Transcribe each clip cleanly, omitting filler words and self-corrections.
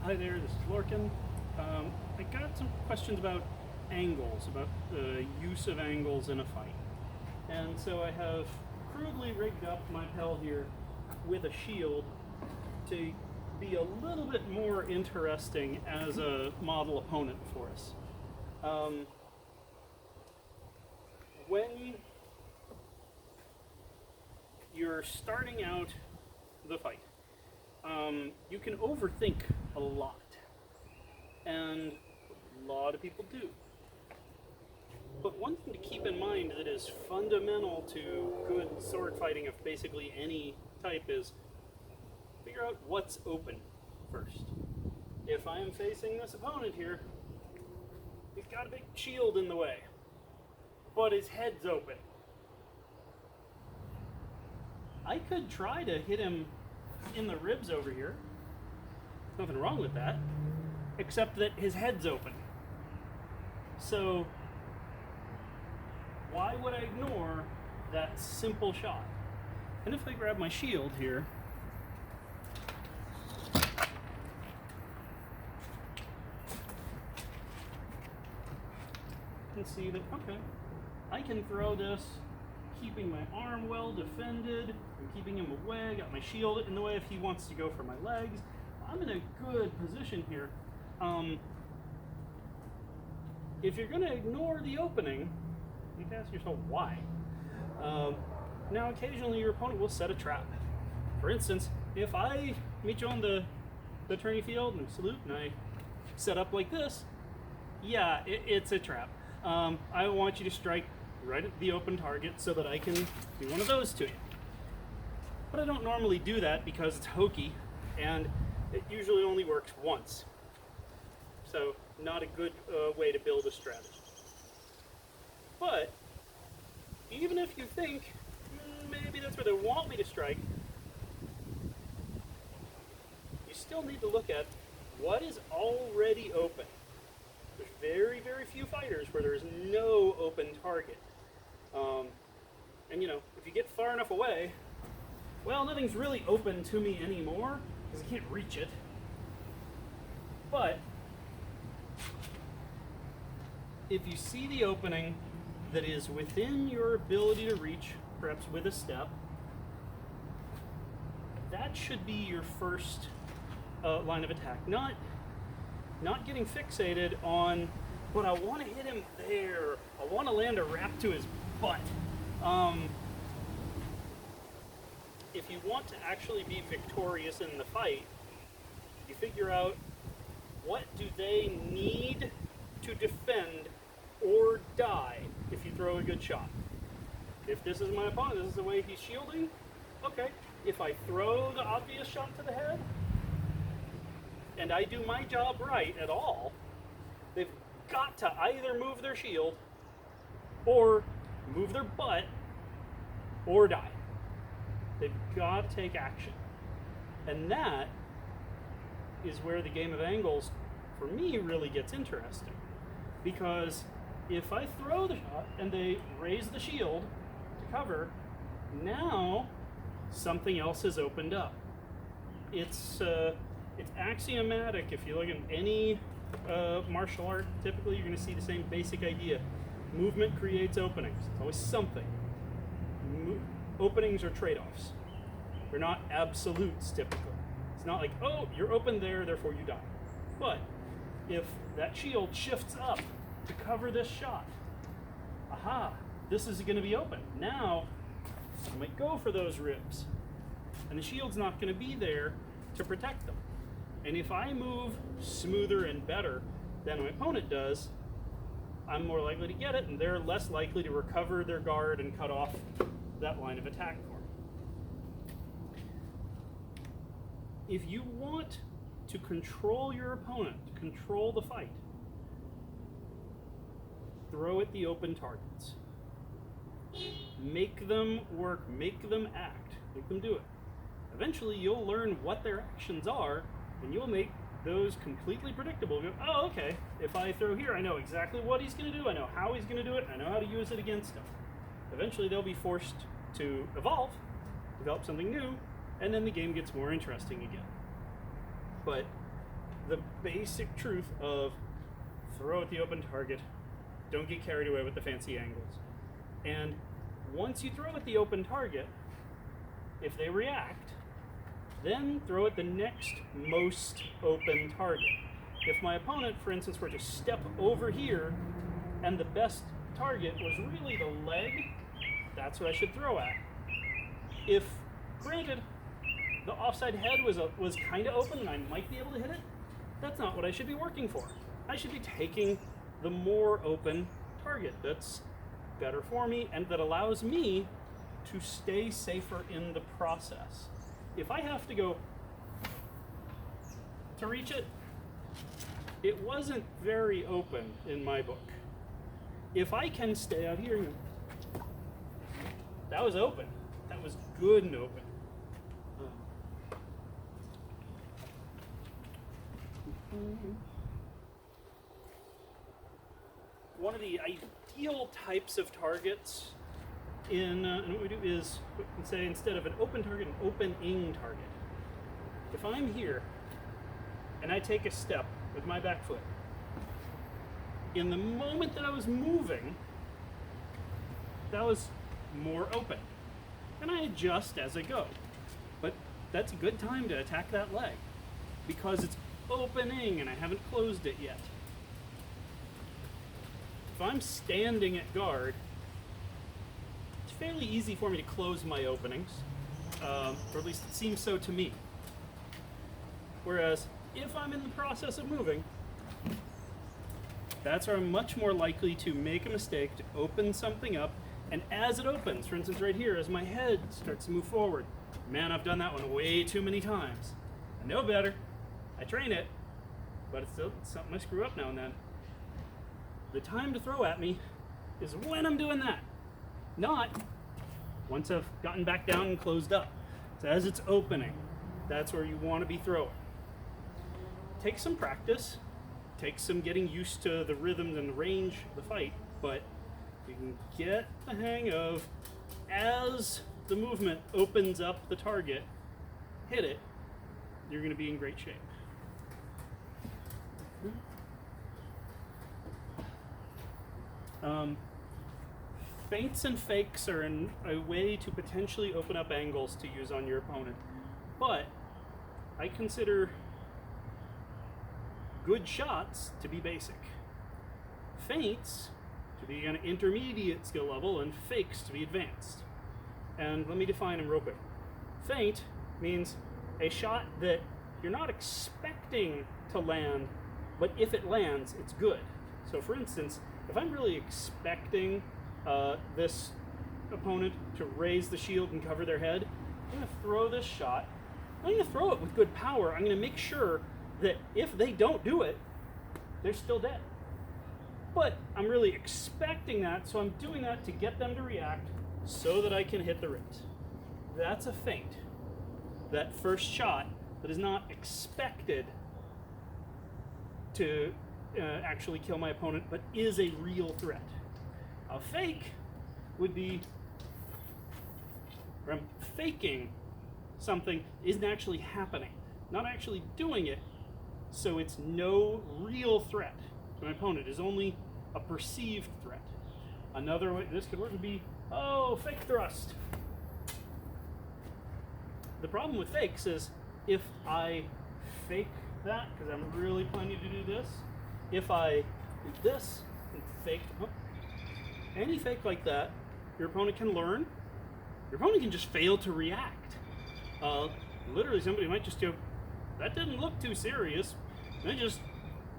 Hi there, this is Lorccán. I got some questions about angles, about the use of angles in a fight. And so I have crudely rigged up my Pell here with a shield to be a little bit more interesting as a model opponent for us. When you're starting out the fight, you can overthink a lot, and a lot of people do. But one thing to keep in mind that is fundamental to good sword fighting of basically any type is figure out what's open first. If I am facing this opponent here, he's got a big shield in the way, but his head's open. I could try to hit him in the ribs over here. Nothing wrong with that, except that his head's open. So why would I ignore that simple shot? And if I grab my shield here, you can see that, okay, I can throw this keeping my arm well defended, I'm keeping him away, got my shield in the way if he wants to go for my legs. I'm in a good position here. If you're going to ignore the opening, you can ask yourself why. Now, occasionally your opponent will set a trap. For instance, if I meet you on the tourney field and salute and I set up like this, yeah, it's a trap. I want you to strike right at the open target so that I can do one of those to you. But I don't normally do that because it's hokey and it usually only works once. So not a good way to build a strategy. But even if you think maybe that's where they want me to strike, you still need to look at what is already open. There's very, very few fighters where there's no open target. And you know, if you get far enough away, well, nothing's really open to me anymore because I can't reach it. But if you see the opening that is within your ability to reach, perhaps with a step, that should be your first line of attack. Not getting fixated on, but I want to hit him there. I want to land a rap to his butt. If you want to actually be victorious in the fight, you figure out what do they need to defend or die if you throw a good shot. If this is my opponent, this is the way he's shielding, okay. If I throw the obvious shot to the head, and I do my job right at all, they've got to either move their shield, or move their butt, or die. They've got to take action. And that is where the game of angles, for me, really gets interesting. Because if I throw the shot and they raise the shield to cover, now something else has opened up. It's axiomatic. If you look at any martial art, typically you're going to see the same basic idea. Movement creates openings. It's always something. Openings are trade-offs. They're not absolutes typically. It's not like, oh, you're open there, therefore you die. But if that shield shifts up to cover this shot, aha, this is going to be open. Now, I might go for those ribs. And the shield's not going to be there to protect them. And if I move smoother and better than my opponent does, I'm more likely to get it, and they're less likely to recover their guard and cut off that line of attack for me. If you want to control your opponent, control the fight, throw at the open targets. Make them work, make them act, make them do it. Eventually you'll learn what their actions are, and you'll make those completely predictable. You go, oh, okay, if I throw here, I know exactly what he's going to do, I know how he's going to do it, I know how to use it against him. Eventually they'll be forced to evolve, develop something new, and then the game gets more interesting again. But the basic truth of throw at the open target, don't get carried away with the fancy angles. And once you throw at the open target, if they react, then throw at the next most open target. If my opponent, for instance, were to step over here and the best target was really the leg, that's what I should throw at. If, granted, the offside head was kind of open and I might be able to hit it, that's not what I should be working for. I should be taking the more open target. That's better for me and that allows me to stay safer in the process. If I have to go to reach it, it wasn't very open in my book. If I can stay out here, that was open. That was good and open. One of the ideal types of targets in what we do is, we can say instead of an open target, an opening target. If I'm here and I take a step with my back foot, in the moment that I was moving, that was more open. And I adjust as I go. But that's a good time to attack that leg because it's opening and I haven't closed it yet. If I'm standing at guard, it's fairly easy for me to close my openings, or at least it seems so to me. Whereas if I'm in the process of moving, that's where I'm much more likely to make a mistake, to open something up, and as it opens, for instance right here, as my head starts to move forward, man, I've done that one way too many times. I know better, I train it, but it's still something I screw up now and then. The time to throw at me is when I'm doing that, not once I've gotten back down and closed up. So as it's opening, that's where you want to be throwing. Take some practice, take some getting used to the rhythm and the range of the fight, but you can get the hang of, as the movement opens up the target, hit it, you're going to be in great shape. Feints and fakes are a way to potentially open up angles to use on your opponent, but I consider good shots to be basic, feints to be an intermediate skill level, and fakes to be advanced. And let me define them real quick. Feint means a shot that you're not expecting to land, but if it lands, it's good. So for instance, if I'm really expecting this opponent to raise the shield and cover their head, I'm going to throw this shot. I'm going to throw it with good power. I'm going to make sure that if they don't do it, they're still dead. But I'm really expecting that, so I'm doing that to get them to react so that I can hit the ribs. That's a feint. That first shot that is not expected to actually kill my opponent, but is a real threat. A fake would be where I'm faking something isn't actually happening, not actually doing it, so it's no real threat to my opponent. It's only a perceived threat. Another way this could work would be, oh, fake thrust. The problem with fakes is if I fake that, because I'm really planning to do this, if I do this and fake, any fake like that, your opponent can learn. Your opponent can just fail to react. Literally, somebody might just go, that didn't look too serious. And then just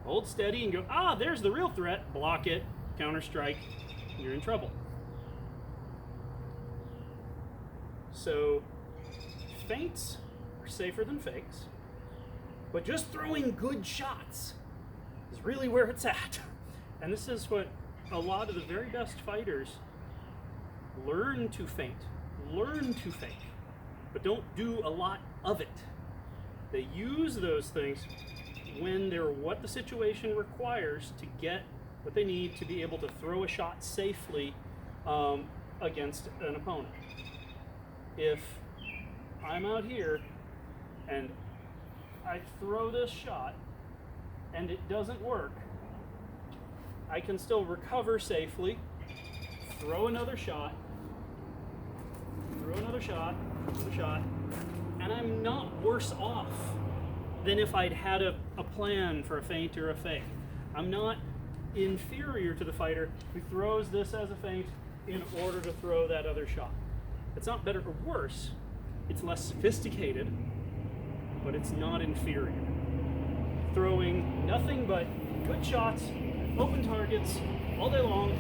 hold steady and go, there's the real threat. Block it, counter strike, you're in trouble. So, feints are safer than fakes, but just throwing good shots is really where it's at. And this is what a lot of the very best fighters learn to feint, learn to fake, but don't do a lot of it. They use those things when they're what the situation requires to get what they need to be able to throw a shot safely against an opponent. If I'm out here and I throw this shot and it doesn't work, I can still recover safely, throw another shot, another shot, and I'm not worse off than if I'd had a plan for a feint or a fake. I'm not inferior to the fighter who throws this as a feint in order to throw that other shot. It's not better or worse, it's less sophisticated, but it's not inferior. Throwing nothing but good shots, open targets, all day long,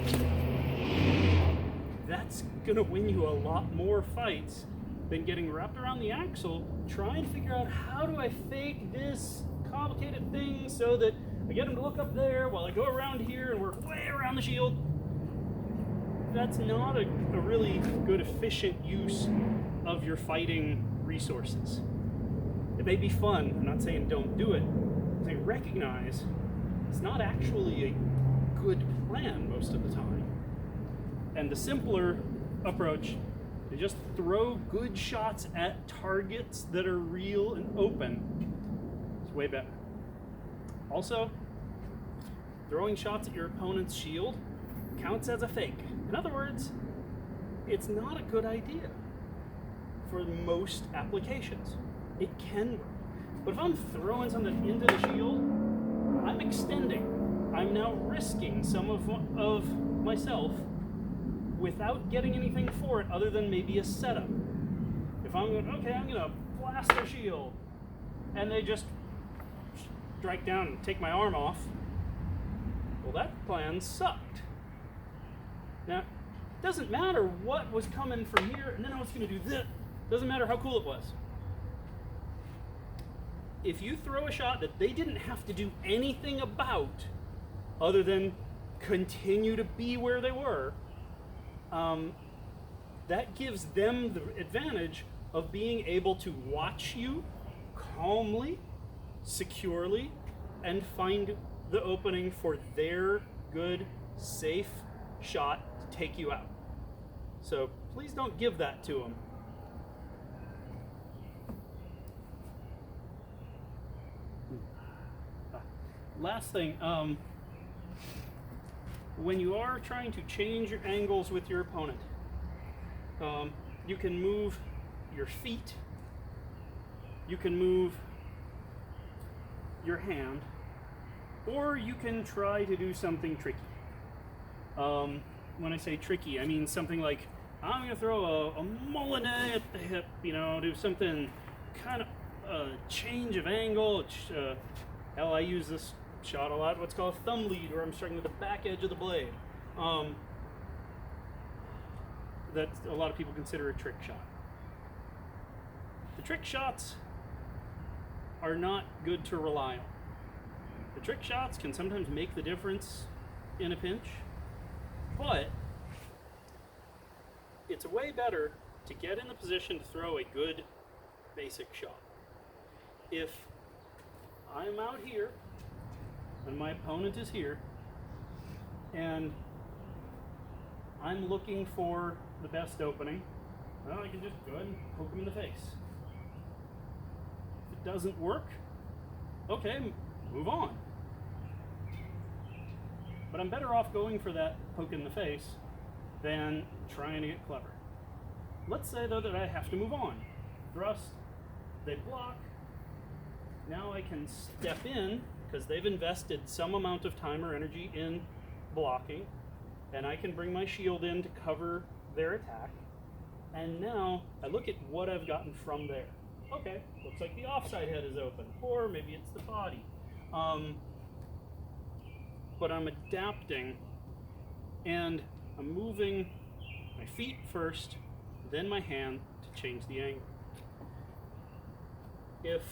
that's gonna win you a lot more fights than getting wrapped around the axle trying to figure out how do I fake this complicated thing so that I get him to look up there while I go around here and work way around the shield. That's not a really good, efficient use of your fighting resources. It may be fun, I'm not saying don't do it, I'm saying recognize it's not actually a good plan most of the time. And the simpler approach is just throw good shots at targets that are real and open. It's way better. Also, throwing shots at your opponent's shield counts as a fake. In other words, it's not a good idea for most applications. It can work. But if I'm throwing something into the shield, I'm extending. I'm now risking some of myself without getting anything for it other than maybe a setup. If I'm going, okay, I'm going to blast their shield, and they just strike down and take my arm off, well, that plan sucked. Now, it doesn't matter what was coming from here, and then I was going to do this. Doesn't matter how cool it was. If you throw a shot that they didn't have to do anything about other than continue to be where they were, that gives them the advantage of being able to watch you calmly, securely, and find the opening for their good, safe shot to take you out. So please don't give that to them. Last thing, when you are trying to change your angles with your opponent, you can move your feet, you can move your hand, or you can try to do something tricky. When I say tricky, I mean something like, I'm going to throw a moulinet at the hip, do something kind of change of angle. Hell, I use this shot a lot, what's called a thumb lead, where I'm striking with the back edge of the blade. That a lot of people consider a trick shot. The trick shots are not good to rely on. The trick shots can sometimes make the difference in a pinch, but it's way better to get in the position to throw a good basic shot. If I'm out here and my opponent is here and I'm looking for the best opening, well, I can just go ahead and poke him in the face. If it doesn't work, okay, move on. But I'm better off going for that poke in the face than trying to get clever. Let's say, though, that I have to move on. Thrust, they block. Now I can step in, because they've invested some amount of time or energy in blocking, and I can bring my shield in to cover their attack. And now I look at what I've gotten from there. Okay, looks like the offside head is open, or maybe it's the body. But I'm adapting, and I'm moving my feet first, then my hand to change the angle. If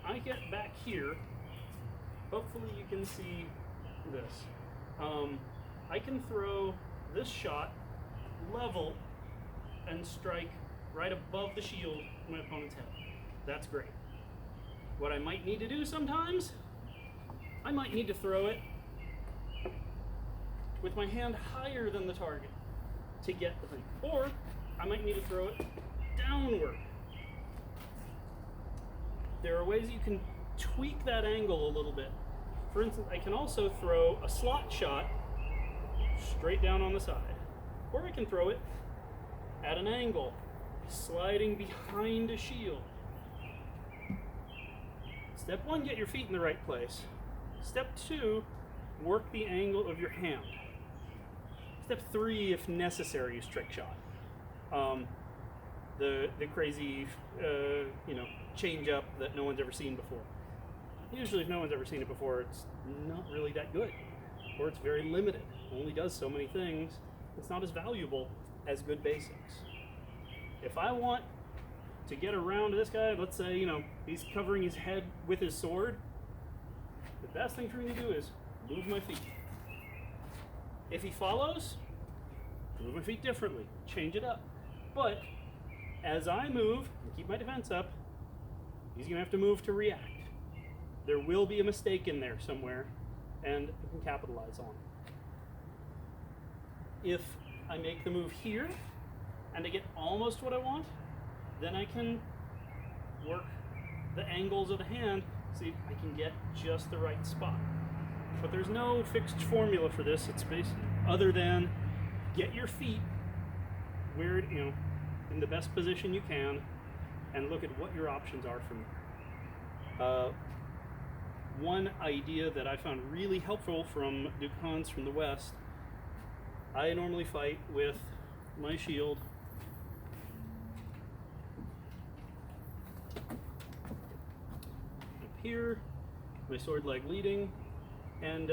I get back here, hopefully you can see this. I can throw this shot level and strike right above the shield of my opponent's head. That's great. What I might need to do sometimes, I might need to throw it with my hand higher than the target to get the thing. Or I might need to throw it downward. There are ways you can tweak that angle a little bit For instance, I can also throw a slot shot straight down on the side. Or I can throw it at an angle, sliding behind a shield. Step 1, get your feet in the right place. Step 2, work the angle of your hand. Step 3, if necessary, is trick shot. The crazy, change up that no one's ever seen before. Usually if no one's ever seen it before, it's not really that good. Or it's very limited. It only does so many things. It's not as valuable as good basics. If I want to get around this guy, let's say, he's covering his head with his sword, the best thing for me to do is move my feet. If he follows, move my feet differently, change it up. But as I move and keep my defense up, he's going to have to move to react. There will be a mistake in there somewhere, and I can capitalize on it. If I make the move here, and I get almost what I want, then I can work the angles of the hand, see if I can get just the right spot. But there's no fixed formula for this. It's basically other than get your feet where, in the best position you can, and look at what your options are from there. One idea that I found really helpful from Lorccán's from the West, I normally fight with my shield up here, my sword leg leading, and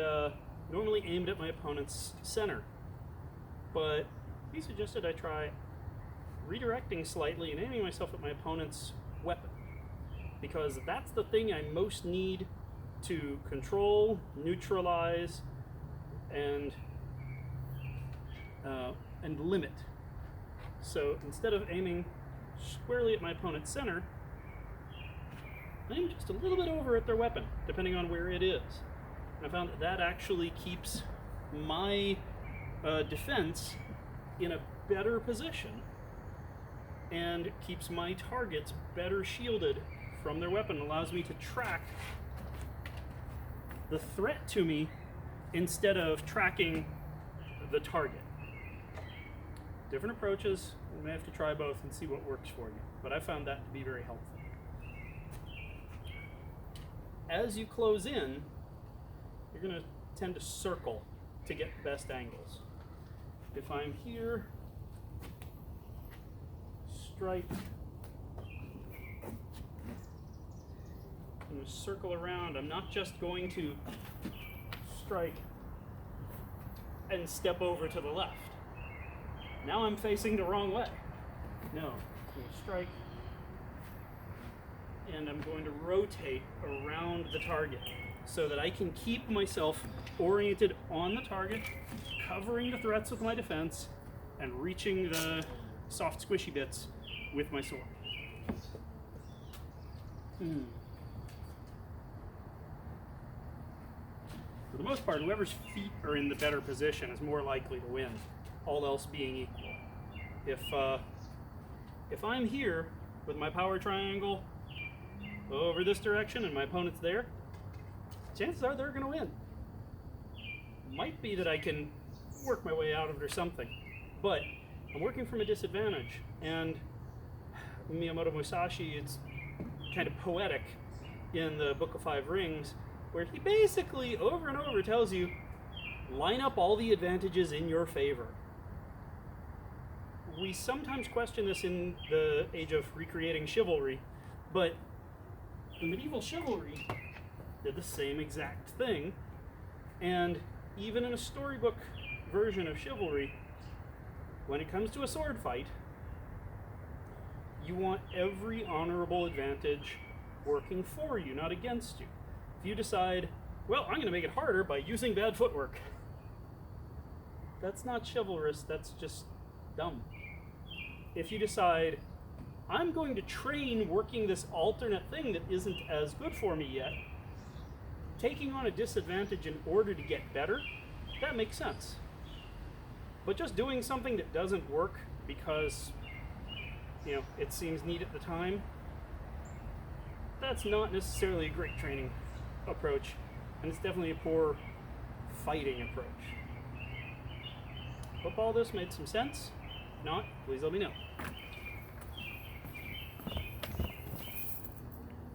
normally aimed at my opponent's center. But he suggested I try redirecting slightly and aiming myself at my opponent's weapon, because that's the thing I most need to control, neutralize, and limit. So instead of aiming squarely at my opponent's center, aim just a little bit over at their weapon, depending on where it is. And I found that actually keeps my defense in a better position and keeps my targets better shielded from their weapon, allows me to track the threat to me instead of tracking the target. Different approaches, you may have to try both and see what works for you, but I found that to be very helpful. As you close in, you're going to tend to circle to get the best angles. If I'm here, strike, I'm going to circle around. I'm not just going to strike and step over to the left. Now I'm facing the wrong way. No, I'm going to strike, and I'm going to rotate around the target so that I can keep myself oriented on the target, covering the threats with my defense, and reaching the soft squishy bits with my sword. For the most part, whoever's feet are in the better position is more likely to win, all else being equal. If I'm here with my power triangle over this direction and my opponent's there, chances are they're going to win. Might be that I can work my way out of it or something, but I'm working from a disadvantage. And Miyamoto Musashi, it's kind of poetic in the Book of Five Rings, where he basically over and over tells you, line up all the advantages in your favor. We sometimes question this in the age of recreating chivalry, but the medieval chivalry did the same exact thing, and even in a storybook version of chivalry, when it comes to a sword fight, you want every honorable advantage working for you, not against you. If you decide, well, I'm going to make it harder by using bad footwork, that's not chivalrous, that's just dumb. If you decide, I'm going to train working this alternate thing that isn't as good for me yet, taking on a disadvantage in order to get better, that makes sense. But just doing something that doesn't work because, it seems neat at the time, that's not necessarily a great training approach. And it's definitely a poor fighting approach. Hope all this made some sense. If not, please let me know.